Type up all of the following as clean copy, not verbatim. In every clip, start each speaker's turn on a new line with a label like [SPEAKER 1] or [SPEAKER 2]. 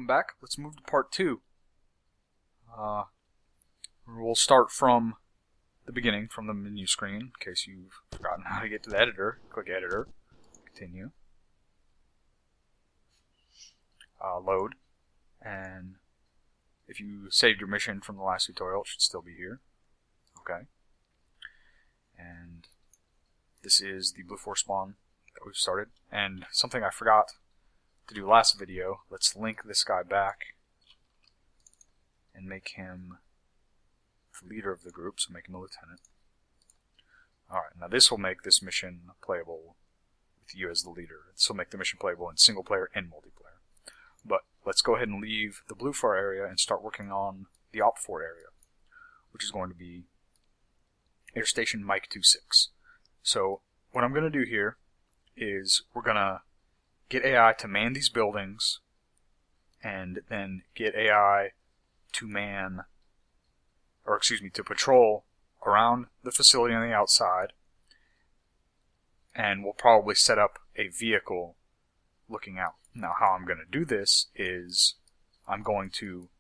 [SPEAKER 1] welcome back. Let's move to part 2. We'll start from the beginning, from the menu screen, in case you've forgotten how to get to the editor. Click Editor, Continue, Load, and if you saved your mission from the last tutorial, it should still be here. Okay. And this is the Blue Force spawn that we've started. And something I forgot to do last video, let's link this guy back and make him the leader of the group, so make him a lieutenant. Alright, now this will make this mission playable with you as the leader. This will make the mission playable in single player and multiplayer. But let's go ahead and leave the Blue 4 area and start working on the Op 4 area, which is going to be Air Station Mike 26. So what I'm going to do here is we're going to get AI to man these buildings, and then get AI to to patrol around the facility on the outside, and we'll probably set up a vehicle looking out. Now how I'm going to do this is I'm going to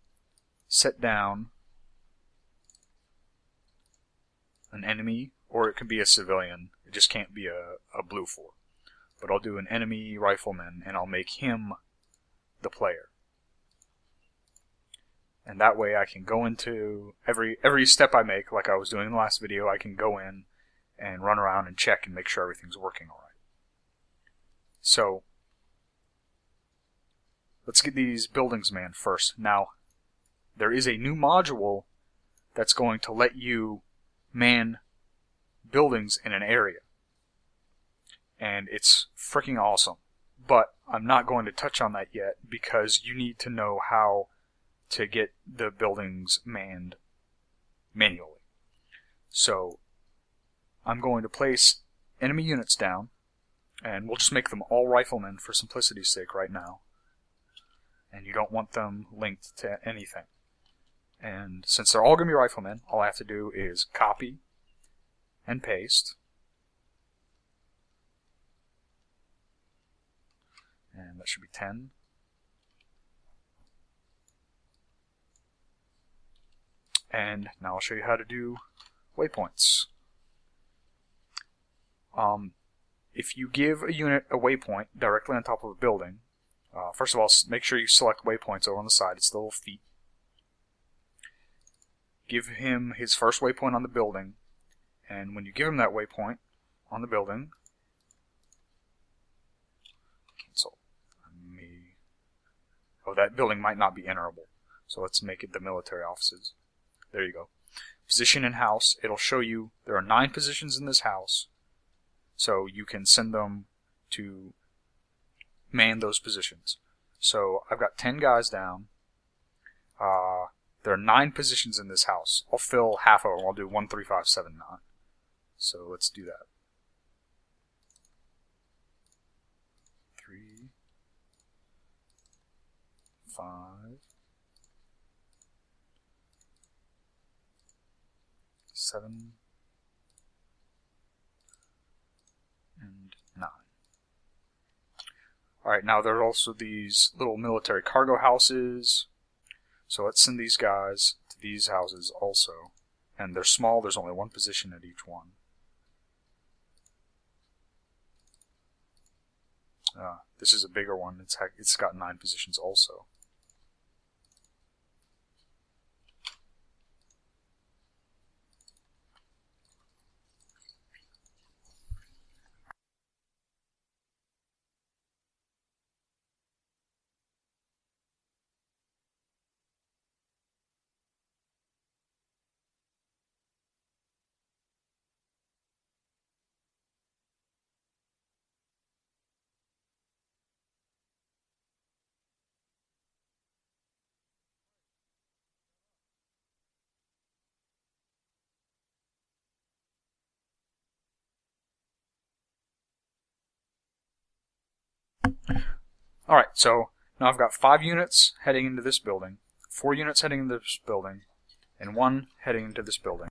[SPEAKER 1] set down an enemy, or it can be a civilian, it just can't be a Blue 4. But I'll do an enemy rifleman, and I'll make him the player. And that way I can go into every step I make, like I was doing in the last video, I can go in and run around and check and make sure everything's working alright. So, let's get these buildings manned first. Now, there is a new module that's going to let you man buildings in an area. And it's freaking awesome. But I'm not going to touch on that yet because you need to know how to get the buildings manned manually. So I'm going to place enemy units down, and we'll just make them all riflemen for simplicity's sake right now. And you don't want them linked to anything. And since they're all going to be riflemen, all I have to do is copy and paste. And that should be 10. And now I'll show you how to do waypoints. If you give a unit a waypoint directly on top of a building, first of all, make sure you select waypoints over on the side. It's the little feet. Give him his first waypoint on the building, and when you give him that waypoint on the building, cancel. Oh, that building might not be enterable, so let's make it the military offices. There you go. Position in house. It'll show you there are 9 positions in this house, so you can send them to man those positions. So I've got 10 guys down. There are 9 positions in this house. I'll fill half of them. I'll do 1, 3, 5, 7, 9. So let's do that. 3, 5, 7, and 9. Alright, now there are also these little military cargo houses. So let's send these guys to these houses also. And they're small, there's only 1 position at each one. This is a bigger one, it's got 9 positions also. Alright, so now I've got 5 units heading into this building, 4 units heading into this building, and 1 heading into this building.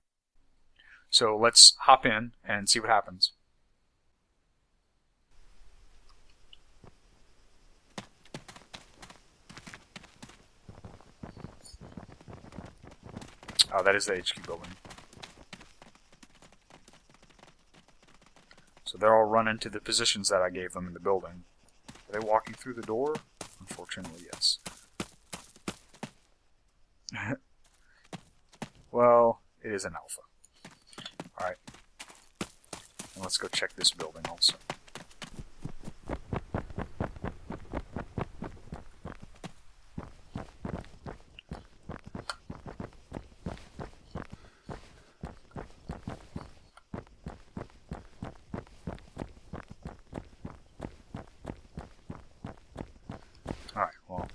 [SPEAKER 1] So let's hop in and see what happens. That is the HQ building. So they're all run into the positions that I gave them in the building. Are they walking through the door? Unfortunately, yes. Well, it is an alpha. Alright. And let's go check this building also. Alright, well,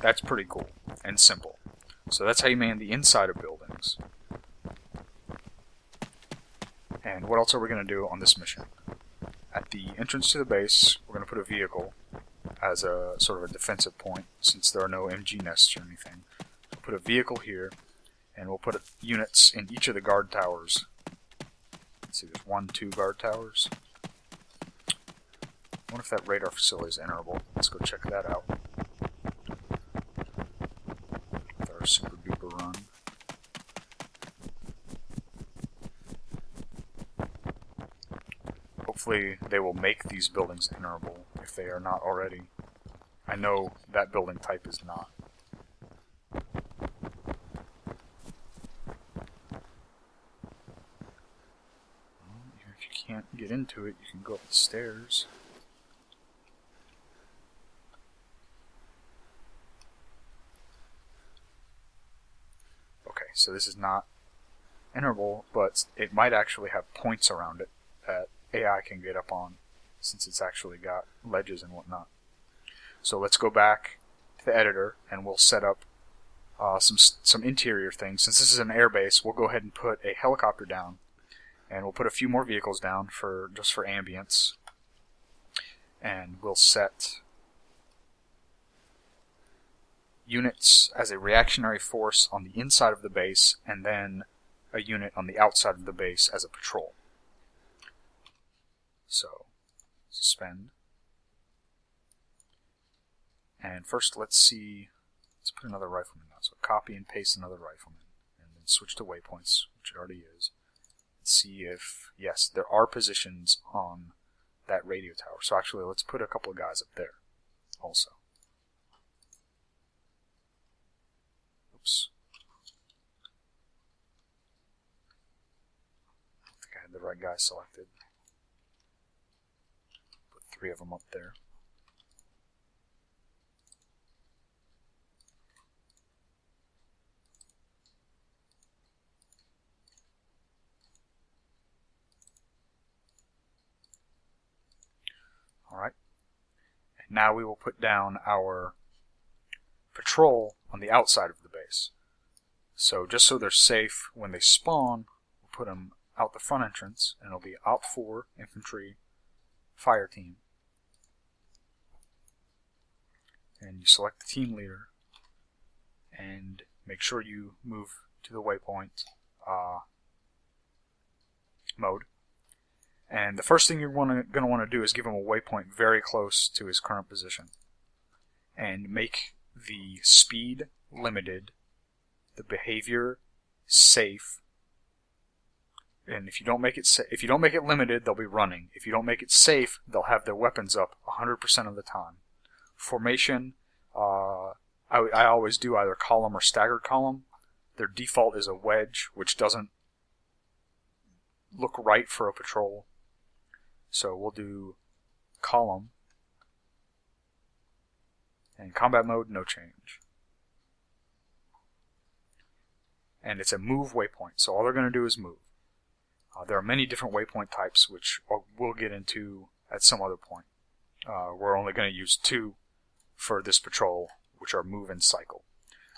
[SPEAKER 1] that's pretty cool and simple. So that's how you man the inside of buildings. And what else are we going to do on this mission? At the entrance to the base, we're going to put a vehicle as a sort of a defensive point, since there are no MG nests or anything. We'll put a vehicle here, and we'll put units in each of the guard towers. Let's see, there's 1, 2 guard towers. I wonder if that radar facility is enterable. Let's go check that out. With our super duper run. Hopefully they will make these buildings enterable if they are not already. I know that building type is not. If you can't get into it, you can go up the stairs. Okay, so this is not enterable, but it might actually have points around it that AI can get up on, since it's actually got ledges and whatnot. So let's go back to the editor, and we'll set up some interior things. Since this is an airbase, we'll go ahead and put a helicopter down, and we'll put a few more vehicles down just for ambience. And we'll set units as a reactionary force on the inside of the base, and then a unit on the outside of the base as a patrol. So, suspend. And first let's put another rifleman down. So copy and paste another rifleman, and then switch to waypoints, which it already is. And see if, yes, there are positions on that radio tower. So actually, let's put a couple of guys up there also. Oops. I don't think I had the right guy selected. 3 of them up there. Alright. And now we will put down our patrol on the outside of the base. So just so they're safe when they spawn, we'll put them out the front entrance, and it'll be Op 4 infantry fire team. And you select the team leader, and make sure you move to the waypoint mode. And the first thing you're going to want to do is give him a waypoint very close to his current position, and make the speed limited, the behavior safe. And if you don't make it limited, they'll be running. If you don't make it safe, they'll have their weapons up 100% of the time. Formation, I always do either column or staggered column. Their default is a wedge, which doesn't look right for a patrol. So we'll do column. And combat mode, no change. And it's a move waypoint, so all they're going to do is move. There are many different waypoint types, which we'll get into at some other point. We're only going to use 2 for this patrol, which are move and cycle.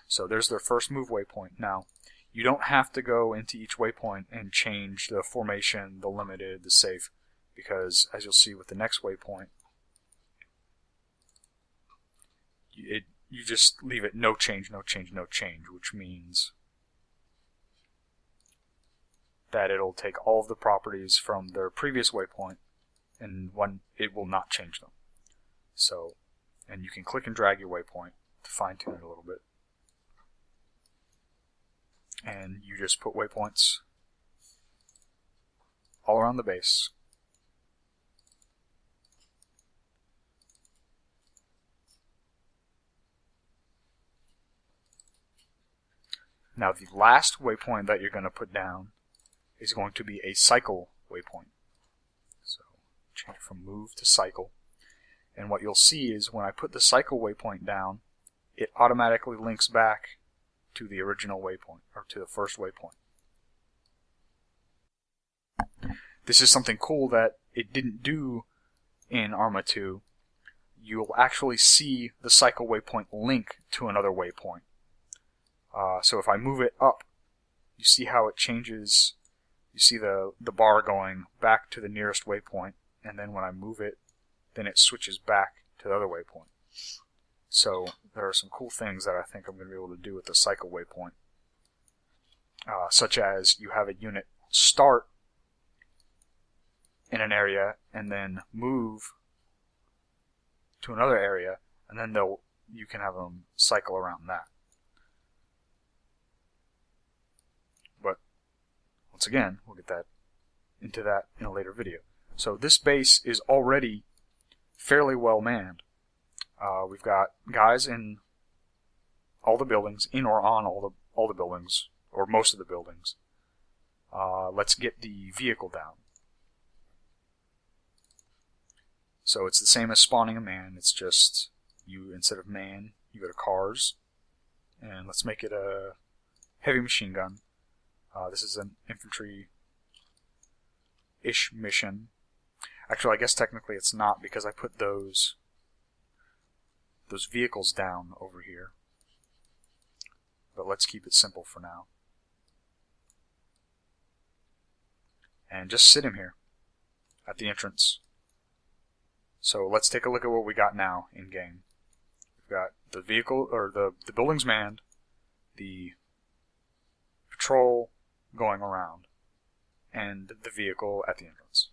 [SPEAKER 1] So there's their first move waypoint. Now, you don't have to go into each waypoint and change the formation, the limited, the safe, because as you'll see with the next waypoint, you just leave it no change, no change, no change, which means that it'll take all of the properties from their previous waypoint, and it will not change them. So, and you can click and drag your waypoint to fine tune it a little bit. and you just put waypoints all around the base. Now the last waypoint that you're going to put down is going to be a cycle waypoint. So change from move to cycle. And what you'll see is when I put the cycle waypoint down, it automatically links back to the original waypoint, or to the first waypoint. This is something cool that it didn't do in ArmA 2. You'll actually see the cycle waypoint link to another waypoint. So if I move it up, you see how it changes. You see the bar going back to the nearest waypoint, and then when I move it, then it switches back to the other waypoint. So there are some cool things that I think I'm going to be able to do with the cycle waypoint, such as you have a unit start in an area and then move to another area, and then you can have them cycle around that. But once again, we'll get into that in a later video. So this base is already fairly well manned. We've got guys in all the buildings, in or on all the buildings, or most of the buildings. Let's get the vehicle down. So it's the same as spawning a man. It's just instead of man, you go to cars, and let's make it a heavy machine gun. This is an infantry-ish mission. Actually, I guess technically it's not, because I put those vehicles down over here. But let's keep it simple for now. And just sit him here at the entrance. So let's take a look at what we got now in game. We've got the vehicle, or the buildings manned, the patrol going around, and the vehicle at the entrance.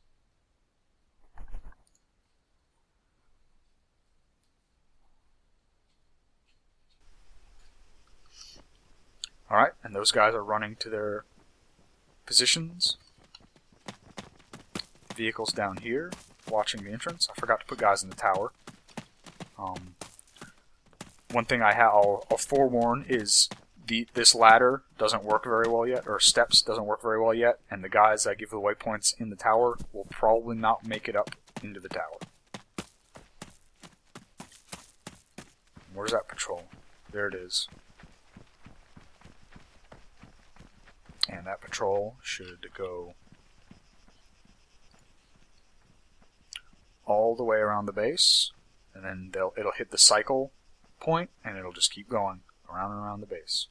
[SPEAKER 1] Alright, and those guys are running to their positions. Vehicles down here, watching the entrance. I forgot to put guys in the tower. One thing I'll forewarn is this ladder doesn't work very well yet, or steps doesn't work very well yet, and the guys that give the waypoints in the tower will probably not make it up into the tower. Where's that patrol? There it is. And that patrol should go all the way around the base, and then it'll hit the cycle point, and it'll just keep going around and around the base.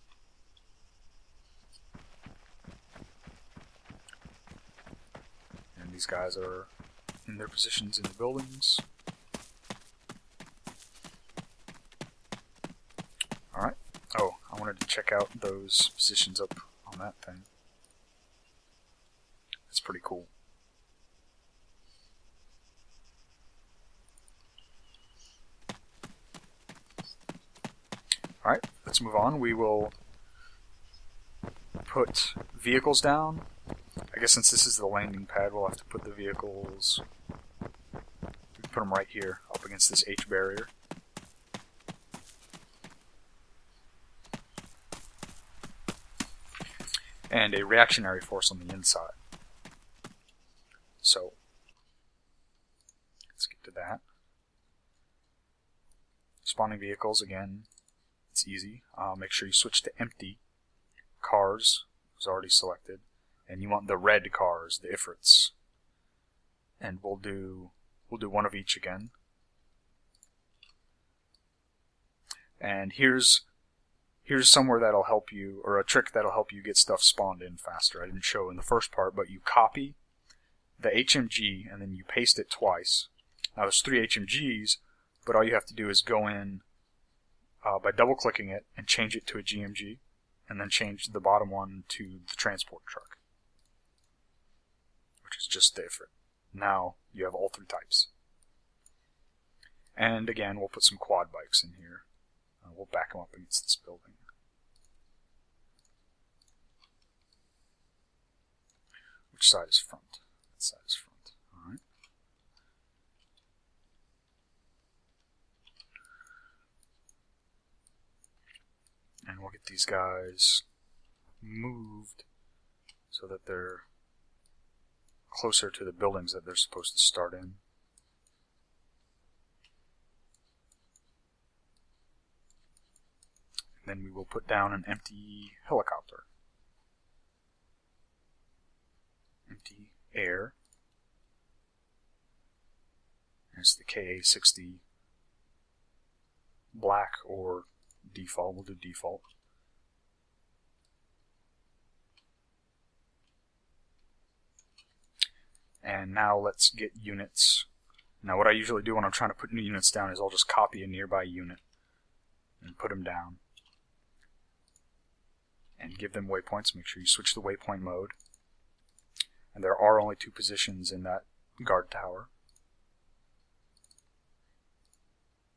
[SPEAKER 1] And these guys are in their positions in the buildings. Alright. Oh, I wanted to check out those positions up on that thing. It's pretty cool. Alright, let's move on. We will put vehicles down. I guess since this is the landing pad, we'll have to put the vehicles... We can put them right here, up against this H barrier. And a reactionary force on the inside. So, let's get to that. Spawning vehicles, again, it's easy. Make sure you switch to empty. Cars was already selected. And you want the red cars, the Ifrits. And we'll do one of each again. And here's somewhere that'll help you, or a trick that'll help you get stuff spawned in faster. I didn't show in the first part, but you copy the HMG and then you paste it twice. Now there's 3 HMGs, but all you have to do is go in by double-clicking it and change it to a GMG, and then change the bottom one to the transport truck, which is just the Ifrit. Now you have all 3 types. And again, we'll put some quad bikes in here. We'll back them up against this building. Which side is front? That side is front. Alright. And we'll get these guys moved so that they're closer to the buildings that they're supposed to start in. And then we will put down an empty helicopter. Empty air. It's the KA-60 black or default. We'll do default. And now let's get units. Now what I usually do when I'm trying to put new units down is I'll just copy a nearby unit and put them down. And give them waypoints. Make sure you switch the waypoint mode. And there are only 2 positions in that guard tower.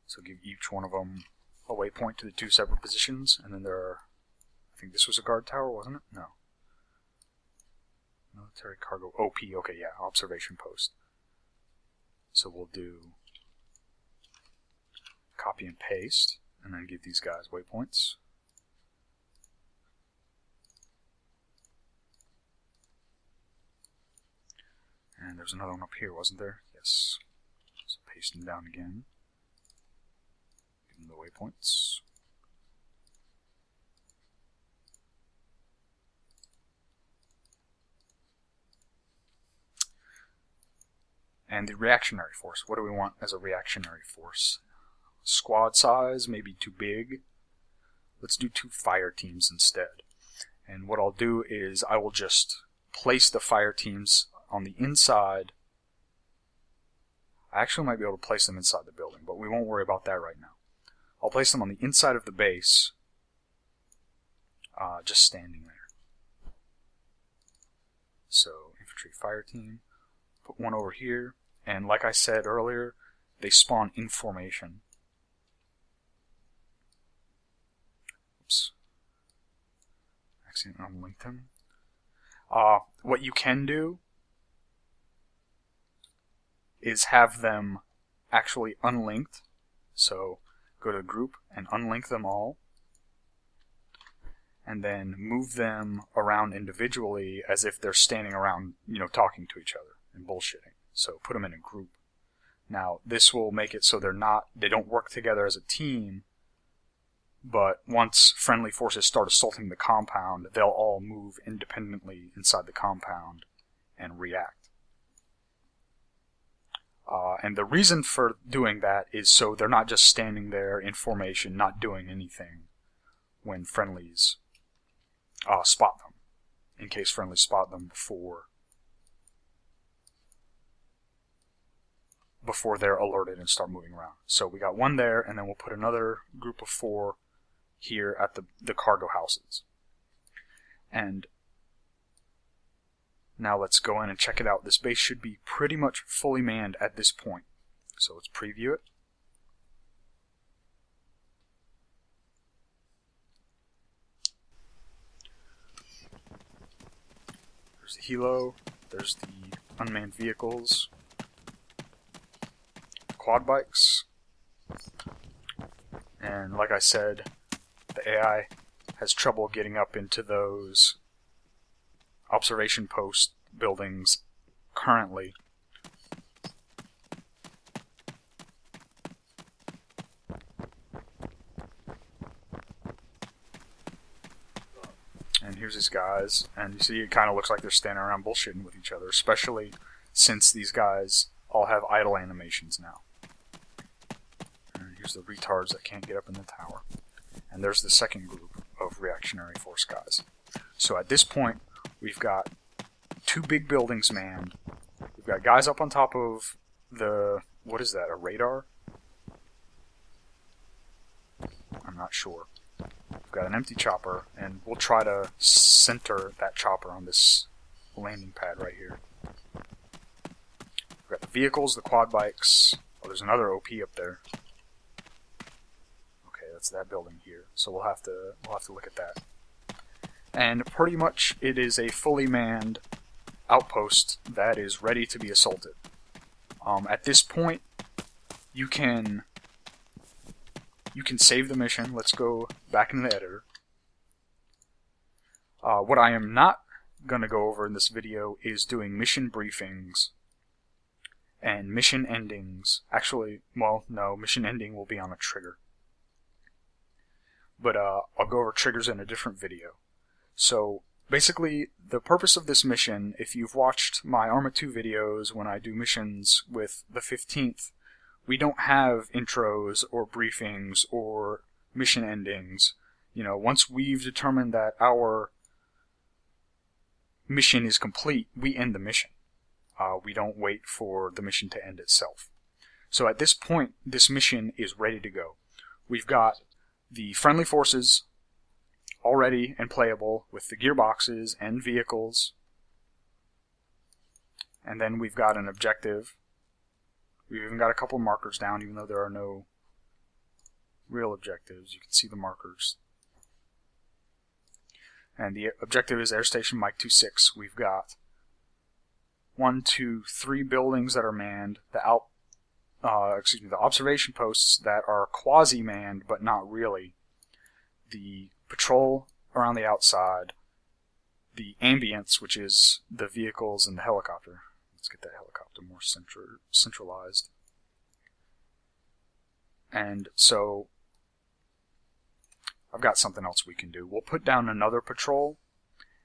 [SPEAKER 1] So give each one of them a waypoint to the 2 separate positions. And then there are, I think this was a guard tower, wasn't it? No. Military cargo, OP, okay, yeah, observation post. So we'll do copy and paste, and then give these guys waypoints. And there's another one up here, wasn't there? Yes. So paste them down again. Give them the waypoints. And the reactionary force. What do we want as a reactionary force? Squad size, maybe too big. Let's do 2 fire teams instead. And what I'll do is I will just place the fire teams on the inside. I actually might be able to place them inside the building, but we won't worry about that right now. I'll place them on the inside of the base, just standing there. So, infantry fire team. Put one over here, and like I said earlier, they spawn in formation. Oops. Accidentally unlinked them. What you can do is have them actually unlinked. So go to group and unlink them all. And then move them around individually as if they're standing around, talking to each other and bullshitting. So put them in a group. Now this will make it so they don't work together as a team, but once friendly forces start assaulting the compound, they'll all move independently inside the compound and react. And the reason for doing that is so they're not just standing there in formation, not doing anything when friendlies spot them, in case friendlies spot them before they're alerted and start moving around. So we got one there, and then we'll put another group of 4 here at the cargo houses. And now let's go in and check it out. This base should be pretty much fully manned at this point. So let's preview it. There's the helo, there's the unmanned vehicles, quad bikes, and like I said, the AI has trouble getting up into those observation post buildings currently. And here's these guys, and you see it kind of looks like they're standing around bullshitting with each other, especially since these guys all have idle animations now. And here's the retards that can't get up in the tower. And there's the second group of reactionary force guys. So at this point, we've got 2 big buildings manned. We've got guys up on top of what is that, a radar? I'm not sure. We've got an empty chopper, and we'll try to center that chopper on this landing pad right here. We've got the vehicles, the quad bikes. Oh, there's another OP up there. Okay, that's that building here. So we'll have to look at that. And pretty much it is a fully manned outpost that is ready to be assaulted. At this point, you can save the mission. Let's go back into the editor. What I am not going to go over in this video is doing mission briefings and mission endings. Actually, well, no, mission ending will be on a trigger. But I'll go over triggers in a different video. So basically, the purpose of this mission, if you've watched my ArmA 2 videos when I do missions with the 15th, we don't have intros or briefings or mission endings. You know, once we've determined that our mission is complete, we end the mission. We don't wait for the mission to end itself. So at this point, this mission is ready to go. We've got the friendly forces already and playable with the gearboxes and vehicles. And then we've got an objective. We've even got a couple markers down, even though there are no real objectives. You can see the markers. And the objective is Air Station Mike 26. We've got 1, 2, 3 buildings that are manned. The observation posts that are quasi-manned, but not really. The patrol around the outside. The ambience, which is the vehicles and the helicopter. Let's get that helicopter more centralized. And so I've got something else we can do. We'll put down another patrol,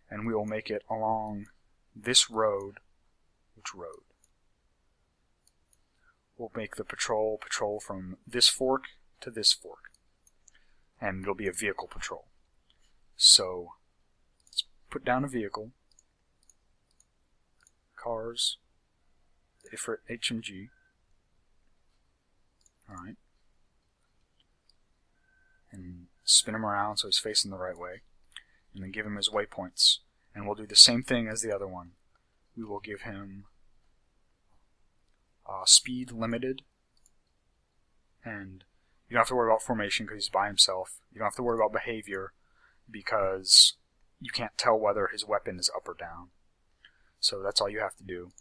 [SPEAKER 1] and we will make it along this road. Which road? We'll make the patrol from this fork to this fork. And it'll be a vehicle patrol. So let's put down a vehicle. Cars. Ifrit HMG. Alright. And spin him around so he's facing the right way. And then give him his waypoints. And we'll do the same thing as the other one. We will give him speed limited. And you don't have to worry about formation because he's by himself. You don't have to worry about behavior because you can't tell whether his weapon is up or down. So that's all you have to do.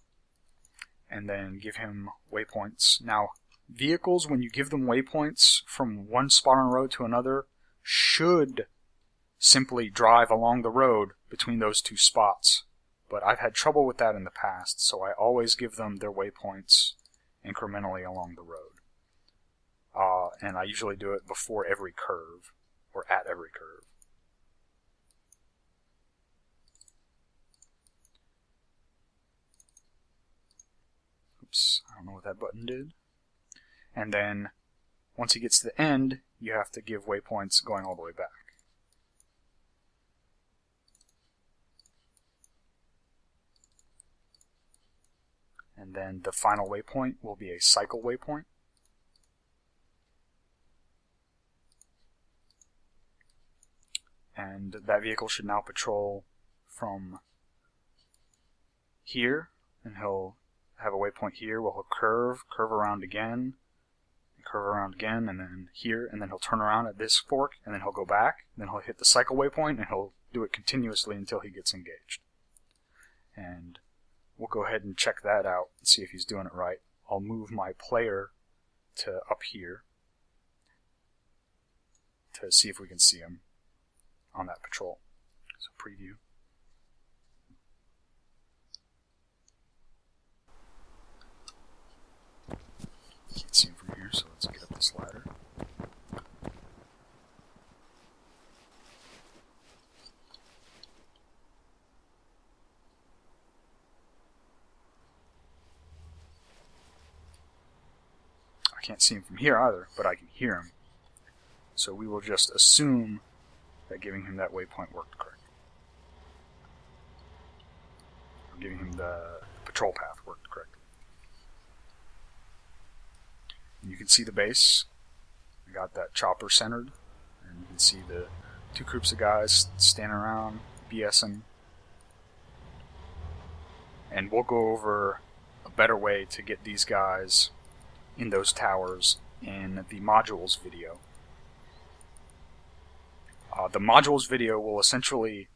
[SPEAKER 1] And then give him waypoints. Now, vehicles, when you give them waypoints from one spot on the road to another, should simply drive along the road between those two spots. But I've had trouble with that in the past, so I always give them their waypoints incrementally along the road. And I usually do it before every curve, or at every curve. Oops, I don't know what that button did. And then, once he gets to the end, you have to give waypoints going all the way back. And then the final waypoint will be a cycle waypoint. And that vehicle should now patrol from here, and he'll have a waypoint here where he'll curve around again, and then here, and then he'll turn around at this fork, and then he'll go back, and then he'll hit the cycle waypoint, and he'll do it continuously until he gets engaged. And we'll go ahead and check that out and see if he's doing it right. I'll move my player to up here to see if we can see him on that patrol. So preview. Can't see him from here, so let's get up this ladder. I can't see him from here either, but I can hear him. So we will just assume that giving him that waypoint worked correctly. Or giving him the patrol path worked correctly. And you can see the base. I got that chopper centered, and you can see the two groups of guys standing around BSing. And we'll go over a better way to get these guys in those towers in the modules video. The modules video will essentially...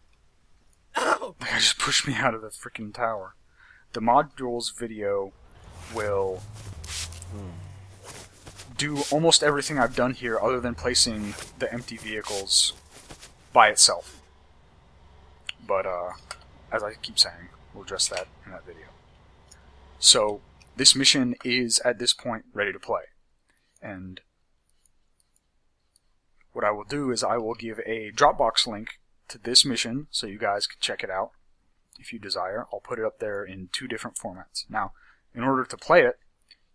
[SPEAKER 1] They just pushed me out of the freaking tower. the modules video will do almost everything I've done here other than placing the empty vehicles by itself. But as I keep saying, we'll address that in that video. So this mission is at this point ready to play. And what I will do is I will give a Dropbox link to this mission so you guys can check it out if you desire. I'll put it up there in 2 different formats. Now, in order to play it,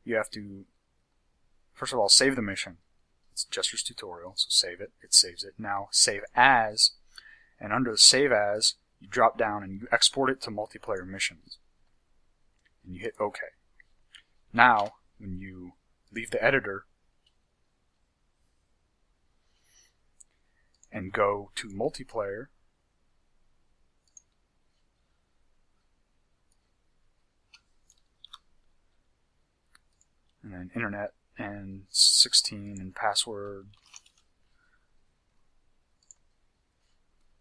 [SPEAKER 1] you have to, first of all, save the mission. It's Geforce tutorial, so save it. It saves it. Now, save as, and under the save as, you drop down and you export it to multiplayer missions. And you hit OK. Now, when you leave the editor and go to multiplayer, and then internet and 16 and password,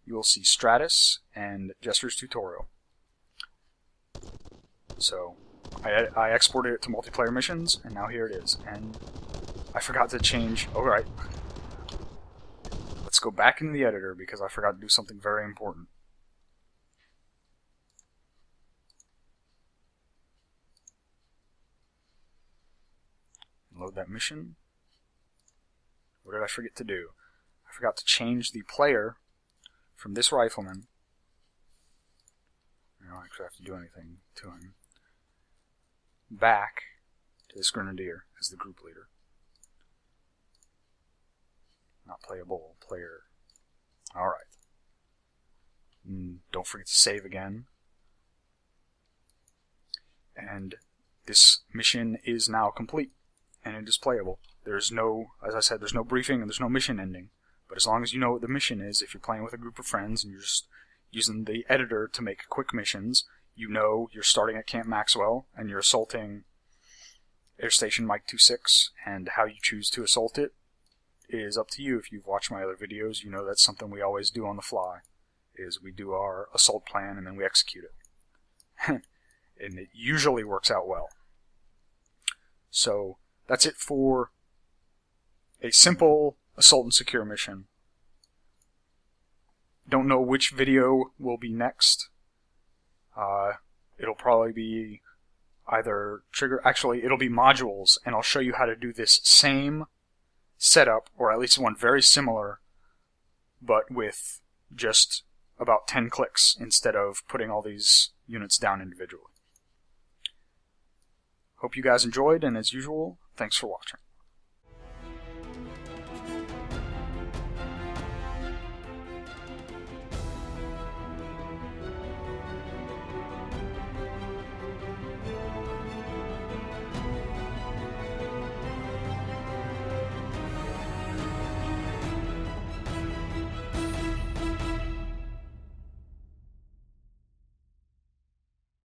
[SPEAKER 1] you will see Stratus and Geforce tutorial. So I exported it to multiplayer missions, and now here it is. And I forgot to change. Alright, let's go back into the editor because I forgot to do something very important. Load that mission. What did I forget to do? I forgot to change the player from this rifleman. I don't actually have to do anything to him. Back to this grenadier as the group leader. Not playable, player. Alright. Don't forget to save again. And this mission is now complete. And it is playable. There's no, as I said, there's no briefing and there's no mission ending. But as long as you know what the mission is, if you're playing with a group of friends and you're just using the editor to make quick missions, you know you're starting at Camp Maxwell and you're assaulting Air Station Mike 26, and how you choose to assault it is up to you. If you've watched my other videos, you know that's something we always do on the fly, is we do our assault plan and then we execute it. And it usually works out well. So that's it for a simple assault and secure mission. Don't know which video will be next. It'll probably be either it'll be modules, and I'll show you how to do this same setup, or at least one very similar, but with just about 10 clicks instead of putting all these units down individually. Hope you guys enjoyed, and as usual, thanks for watching.